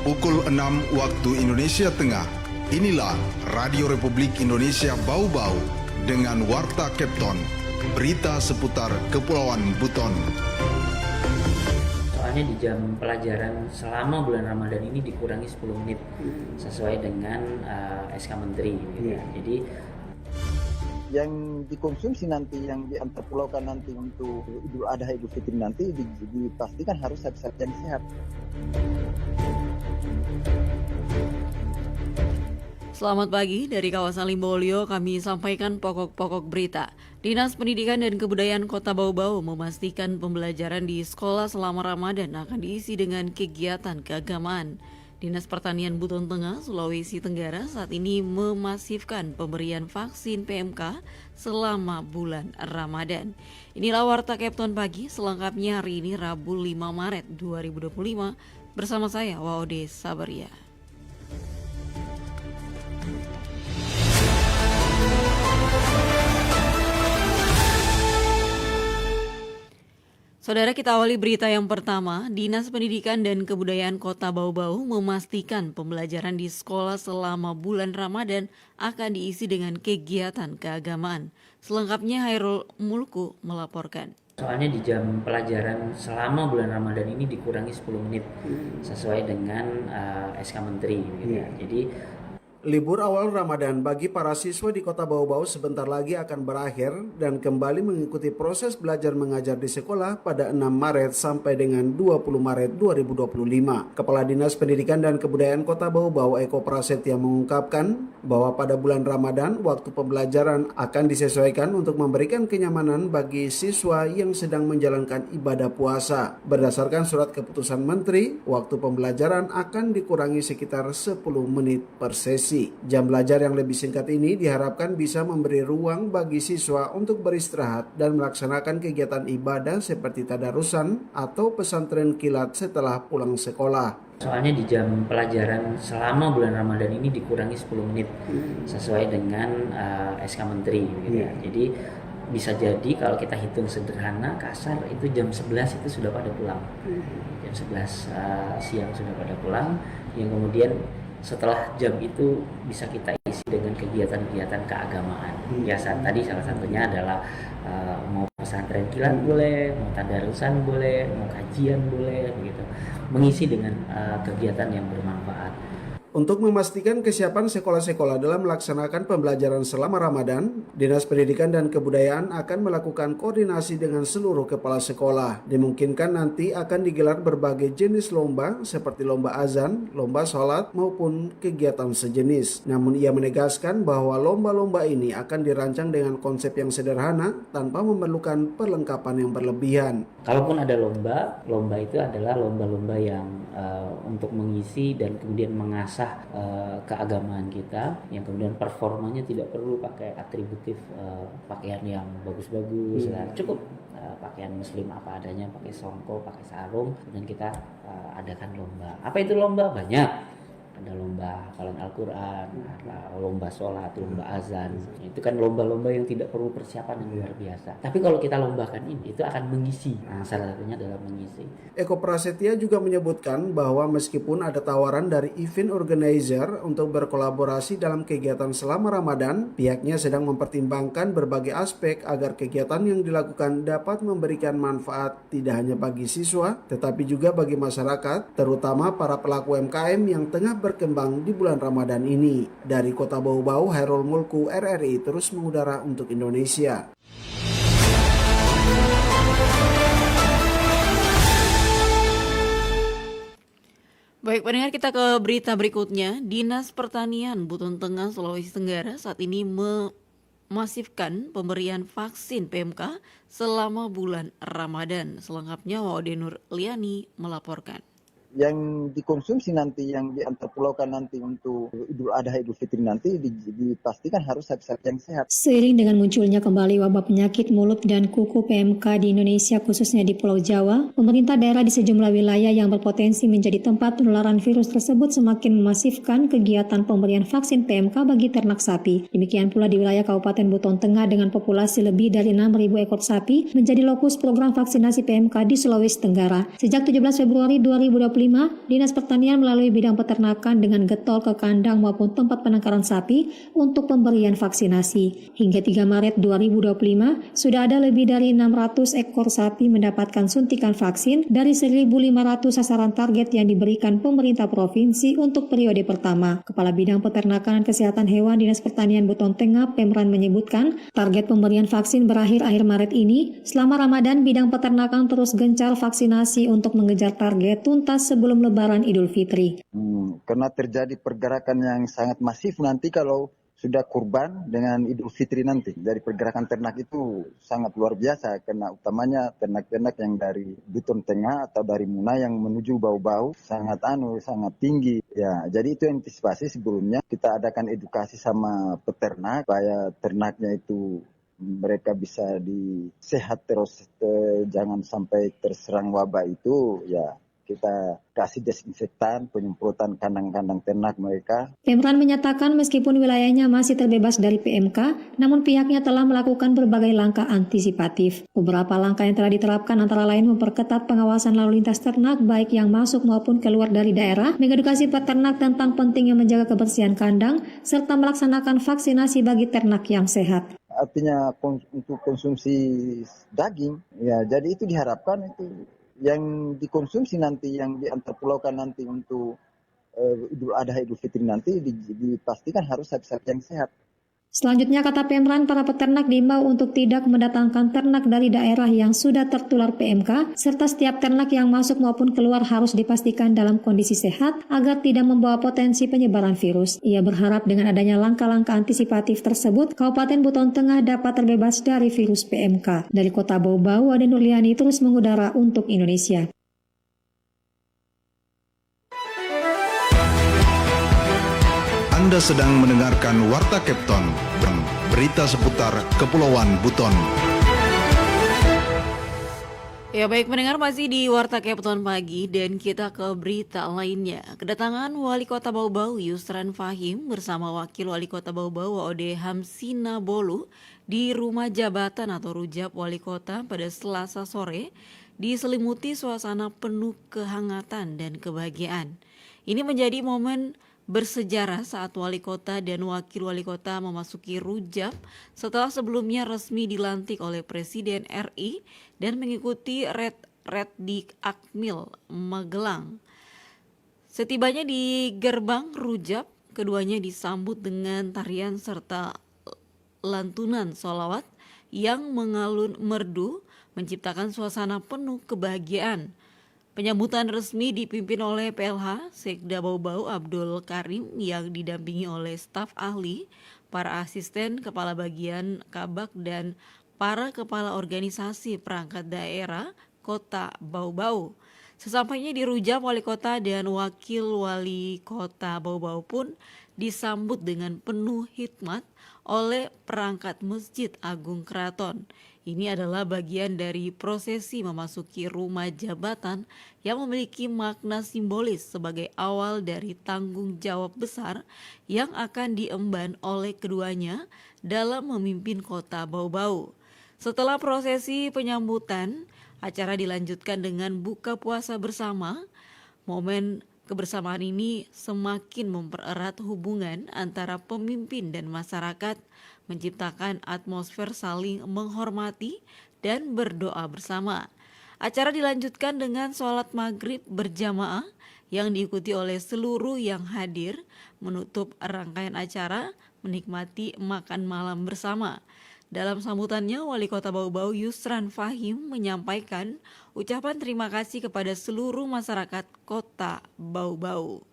Pukul 6 waktu Indonesia Tengah. Inilah Radio Republik Indonesia Bau-Bau dengan Warta Kepton. Berita seputar Kepulauan Buton. Soalnya di jam pelajaran selama bulan Ramadan ini dikurangi 10 menit sesuai dengan SK Menteri gitu ya. Jadi yang dikonsumsi nanti, yang diantarpulaukan nanti untuk Idul Adha, Idul Fitri nanti dipastikan harus zat-zat yang sehat. Selamat pagi, dari kawasan Limbolio kami sampaikan pokok-pokok berita. Dinas Pendidikan dan Kebudayaan Kota Bau-Bau memastikan pembelajaran di sekolah selama Ramadan akan diisi dengan kegiatan keagamaan. Dinas Pertanian Buton Tengah, Sulawesi Tenggara saat ini memasifkan pemberian vaksin PMK selama bulan Ramadan. Inilah Warta Kepton Pagi, selengkapnya hari ini Rabu 5 Maret 2025 bersama saya Waode Sabaria. Saudara, kita awali berita yang pertama. Dinas Pendidikan dan Kebudayaan Kota Bau-Bau memastikan pembelajaran di sekolah selama bulan Ramadan akan diisi dengan kegiatan keagamaan. Selengkapnya Hairul Mulku melaporkan. soalnya di jam pelajaran selama bulan Ramadan ini dikurangi 10 menit sesuai dengan SK Menteri gitu ya. Jadi libur awal Ramadan bagi para siswa di Kota Bau-Bau sebentar lagi akan berakhir dan kembali mengikuti proses belajar mengajar di sekolah pada 6 Maret sampai dengan 20 Maret 2025. Kepala Dinas Pendidikan dan Kebudayaan Kota Bau-Bau Eko Prasetya mengungkapkan bahwa pada bulan Ramadan waktu pembelajaran akan disesuaikan untuk memberikan kenyamanan bagi siswa yang sedang menjalankan ibadah puasa. Berdasarkan surat keputusan Menteri, waktu pembelajaran akan dikurangi sekitar 10 menit per sesi. Jam belajar yang lebih singkat ini diharapkan bisa memberi ruang bagi siswa untuk beristirahat dan melaksanakan kegiatan ibadah seperti tadarusan atau pesantren kilat setelah pulang sekolah. soalnya di jam pelajaran selama bulan Ramadan ini dikurangi 10 menit sesuai dengan SK Menteri gitu ya. Jadi bisa jadi kalau kita hitung sederhana, kasar itu jam 11 itu sudah pada pulang. Jam 11 siang sudah pada pulang, yang kemudian setelah jam itu bisa kita isi dengan kegiatan-kegiatan keagamaan. Biasa tadi salah satunya adalah mau pesantren kilat boleh, mau tadarusan boleh, mau kajian boleh, begitu. Mengisi dengan kegiatan yang bermanfaat. Untuk memastikan kesiapan sekolah-sekolah dalam melaksanakan pembelajaran selama Ramadan, Dinas Pendidikan dan Kebudayaan akan melakukan koordinasi dengan seluruh kepala sekolah. Dimungkinkan nanti akan digelar berbagai jenis lomba seperti lomba azan, lomba sholat, maupun kegiatan sejenis. Namun ia menegaskan bahwa lomba-lomba ini akan dirancang dengan konsep yang sederhana tanpa memerlukan perlengkapan yang berlebihan. Kalaupun ada lomba itu adalah lomba-lomba yang untuk mengisi dan kemudian mengasah keagamaan kita, yang kemudian performanya tidak perlu pakai atributif pakaian yang bagus-bagus, cukup pakaian muslim apa adanya, pakai songkok, pakai sarung, dan kita adakan lomba. Apa itu lomba? Banyak. Ada lomba hafalan Al-Quran, ada lomba sholat, lomba azan. Itu kan lomba-lomba yang tidak perlu persiapan yang luar biasa. Tapi kalau kita lombakan ini, itu akan mengisi. Salah satunya adalah mengisi. Eko Prasetya juga menyebutkan bahwa meskipun ada tawaran dari event organizer untuk berkolaborasi dalam kegiatan selama Ramadan, pihaknya sedang mempertimbangkan berbagai aspek agar kegiatan yang dilakukan dapat memberikan manfaat tidak hanya bagi siswa, tetapi juga bagi masyarakat, terutama para pelaku UMKM yang tengah berkembang di bulan Ramadan ini. Dari Kota Bau-Bau, Hairul Mulku, RRI terus mengudara untuk Indonesia. Baik, pendengar, kita ke berita berikutnya. Dinas Pertanian Buton Tengah, Sulawesi Tenggara saat ini memasifkan pemberian vaksin PMK selama bulan Ramadan. Selengkapnya Waode Nur Liani melaporkan. Yang dikonsumsi nanti, yang diantarpulaukan nanti untuk Idul Adha, Idul Fitri nanti dipastikan harus zat-zat yang sehat. Seiring dengan munculnya kembali wabah penyakit mulut dan kuku PMK di Indonesia, khususnya di Pulau Jawa, pemerintah daerah di sejumlah wilayah yang berpotensi menjadi tempat penularan virus tersebut semakin memasifkan kegiatan pemberian vaksin PMK bagi ternak sapi. Demikian pula di wilayah Kabupaten Buton Tengah dengan populasi lebih dari 6.000 ekor sapi menjadi lokus program vaksinasi PMK di Sulawesi Tenggara. Sejak 17 Februari 2025 Dinas Pertanian melalui bidang peternakan dengan getol ke kandang maupun tempat penangkaran sapi untuk pemberian vaksinasi. Hingga 3 Maret 2025, sudah ada lebih dari 600 ekor sapi mendapatkan suntikan vaksin dari 1.500 sasaran target yang diberikan pemerintah provinsi untuk periode pertama. Kepala Bidang Peternakan dan Kesehatan Hewan Dinas Pertanian Buton Tengah, Pemran menyebutkan, target pemberian vaksin berakhir akhir Maret ini. Selama Ramadan, bidang peternakan terus gencar vaksinasi untuk mengejar target tuntas sebelum Lebaran Idul Fitri. Karena terjadi pergerakan yang sangat masif nanti kalau sudah kurban dengan Idul Fitri nanti. Dari pergerakan ternak itu sangat luar biasa karena utamanya ternak-ternak yang dari Buton Tengah atau dari Muna yang menuju Bau-Bau sangat tinggi. Ya, jadi itu antisipasi sebelumnya kita adakan edukasi sama peternak supaya ternaknya itu mereka bisa sehat terus, jangan sampai terserang wabah itu, ya kita kasih desinfektan, penyemprotan kandang-kandang ternak mereka. Pemran menyatakan meskipun wilayahnya masih terbebas dari PMK, namun pihaknya telah melakukan berbagai langkah antisipatif. Beberapa langkah yang telah diterapkan antara lain memperketat pengawasan lalu lintas ternak baik yang masuk maupun keluar dari daerah, mengedukasi peternak tentang pentingnya menjaga kebersihan kandang, serta melaksanakan vaksinasi bagi ternak yang sehat. Artinya untuk konsumsi daging, ya jadi itu diharapkan itu yang dikonsumsi nanti, yang diantarpulaukan nanti untuk Idul Adha Idul Fitri nanti dipastikan harus sapi-sapi yang sehat. Selanjutnya, kata Pemran, para peternak diimbau untuk tidak mendatangkan ternak dari daerah yang sudah tertular PMK, serta setiap ternak yang masuk maupun keluar harus dipastikan dalam kondisi sehat agar tidak membawa potensi penyebaran virus. Ia berharap dengan adanya langkah-langkah antisipatif tersebut, Kabupaten Buton Tengah dapat terbebas dari virus PMK. Dari Kota Bau-Bau, Ade Nurliani terus mengudara untuk Indonesia. Anda sedang mendengarkan Warta Kepton, berita seputar Kepulauan Buton. Ya baik pendengar, masih di Warta Kepton pagi dan kita ke berita lainnya. Kedatangan Wali Kota Bau-Bau Yusran Fahim bersama Wakil Wali Kota Bau-Bau Ode Hamsina Bolu di rumah jabatan atau rujak Wali Kota pada Selasa sore diselimuti suasana penuh kehangatan dan kebahagiaan. Ini menjadi momen bersejarah saat wali kota dan wakil wali kota memasuki rujak setelah sebelumnya resmi dilantik oleh Presiden RI dan mengikuti red di Akmil Magelang. Setibanya di gerbang rujak, keduanya disambut dengan tarian serta lantunan sholawat yang mengalun merdu menciptakan suasana penuh kebahagiaan. Penyambutan resmi dipimpin oleh PLH Sekda Bau-Bau Abdul Karim yang didampingi oleh staf ahli, para asisten kepala bagian Kabak dan para kepala organisasi perangkat daerah Kota Bau-Bau. Sesampainya di rujak, wali kota dan wakil wali kota Bau-Bau pun disambut dengan penuh hikmat oleh perangkat Masjid Agung Keraton. Ini adalah bagian dari prosesi memasuki rumah jabatan yang memiliki makna simbolis sebagai awal dari tanggung jawab besar yang akan diemban oleh keduanya dalam memimpin kota Bau-Bau. Setelah prosesi penyambutan, acara dilanjutkan dengan buka puasa bersama. Momen kebersamaan ini semakin mempererat hubungan antara pemimpin dan masyarakat, menciptakan atmosfer saling menghormati dan berdoa bersama. Acara dilanjutkan dengan sholat maghrib berjamaah yang diikuti oleh seluruh yang hadir. Menutup rangkaian acara, menikmati makan malam bersama. Dalam sambutannya, Wali Kota Bau-Bau Yusran Fahim menyampaikan ucapan terima kasih kepada seluruh masyarakat Kota Bau-Bau.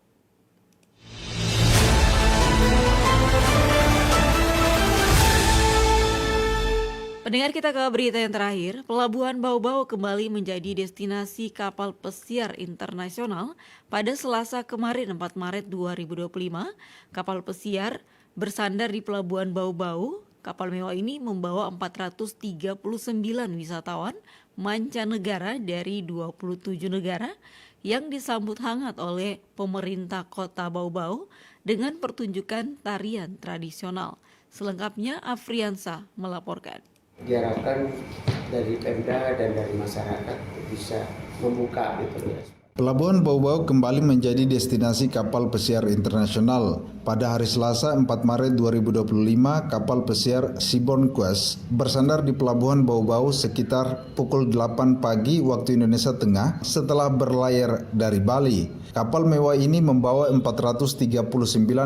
Pendengar, kita ke berita yang terakhir. Pelabuhan Bau-Bau kembali menjadi destinasi kapal pesiar internasional pada Selasa kemarin 4 Maret 2025. Kapal pesiar bersandar di Pelabuhan Bau-Bau. Kapal mewah ini membawa 439 wisatawan mancanegara dari 27 negara yang disambut hangat oleh pemerintah Kota Bau-Bau dengan pertunjukan tarian tradisional. Selengkapnya Afriansa melaporkan. Diharapkan dari Pemda dan dari masyarakat bisa membuka gitu ya. Pelabuhan Bau-Bau kembali menjadi destinasi kapal pesiar internasional. Pada hari Selasa 4 Maret 2025, kapal pesiar Seabourn Quest bersandar di Pelabuhan Bau-Bau sekitar pukul 8 pagi waktu Indonesia Tengah setelah berlayar dari Bali. Kapal mewah ini membawa 439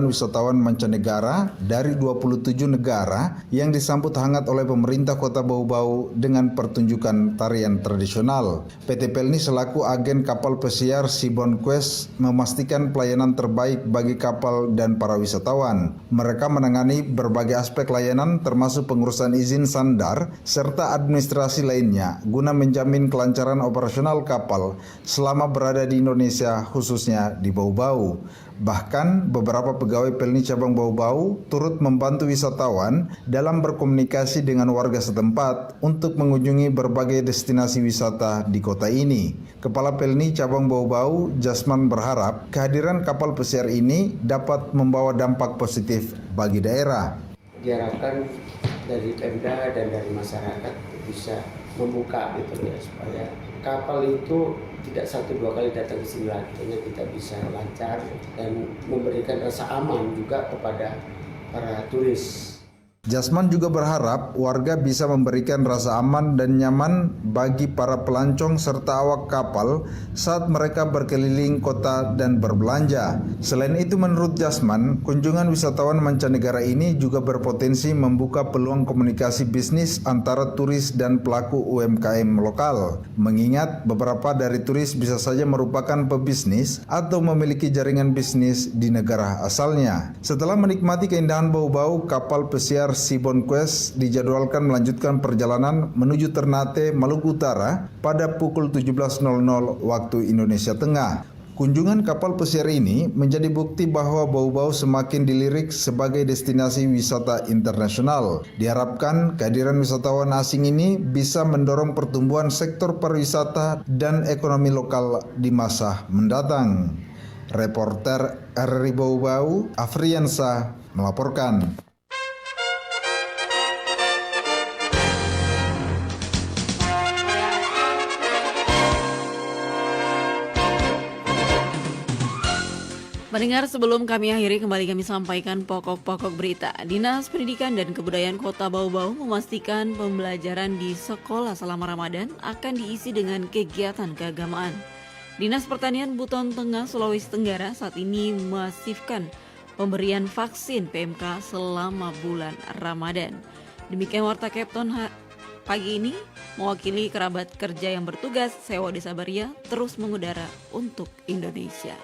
wisatawan mancanegara dari 27 negara yang disambut hangat oleh pemerintah Kota Bau-Bau dengan pertunjukan tarian tradisional. PT Pelni selaku agen kapal pesiar Seabourn Quest memastikan pelayanan terbaik bagi kapal dan para wisatawan. Mereka menangani berbagai aspek layanan termasuk pengurusan izin sandar serta administrasi lainnya guna menjamin kelancaran operasional kapal selama berada di Indonesia, khususnya di Bau-Bau. Bahkan beberapa pegawai Pelni cabang Bau-Bau turut membantu wisatawan dalam berkomunikasi dengan warga setempat untuk mengunjungi berbagai destinasi wisata di kota ini. Kepala Pelni cabang Bau-Bau, Jasman, berharap kehadiran kapal pesiar ini dapat membawa dampak positif bagi daerah. Diharapkan dari Pemda dan dari masyarakat bisa membuka gitu ya, supaya kapal itu tidak 1-2 kali datang ke sini lagi, kita bisa lancar dan memberikan rasa aman juga kepada para turis. Jasman juga berharap warga bisa memberikan rasa aman dan nyaman bagi para pelancong serta awak kapal saat mereka berkeliling kota dan berbelanja. Selain itu, menurut Jasman, kunjungan wisatawan mancanegara ini juga berpotensi membuka peluang komunikasi bisnis antara turis dan pelaku UMKM lokal. Mengingat beberapa dari turis bisa saja merupakan pebisnis atau memiliki jaringan bisnis di negara asalnya. Setelah menikmati keindahan Bau-Bau, kapal pesiar Seabourn Quest dijadwalkan melanjutkan perjalanan menuju Ternate, Maluku Utara pada pukul 17.00 waktu Indonesia Tengah. Kunjungan kapal pesiar ini menjadi bukti bahwa Bau-Bau semakin dilirik sebagai destinasi wisata internasional. Diharapkan kehadiran wisatawan asing ini bisa mendorong pertumbuhan sektor pariwisata dan ekonomi lokal di masa mendatang. Reporter RRI Bau-Bau, Afriansa, melaporkan. Pendengar, sebelum kami akhiri, kami sampaikan pokok-pokok berita. Dinas Pendidikan dan Kebudayaan Kota Bau-Bau memastikan pembelajaran di sekolah selama Ramadan akan diisi dengan kegiatan keagamaan. Dinas Pertanian Buton Tengah, Sulawesi Tenggara saat ini memasifkan pemberian vaksin PMK selama bulan Ramadan. Demikian Warta Kepton pagi ini, mewakili kerabat kerja yang bertugas, Sewa Desa Baria terus mengudara untuk Indonesia.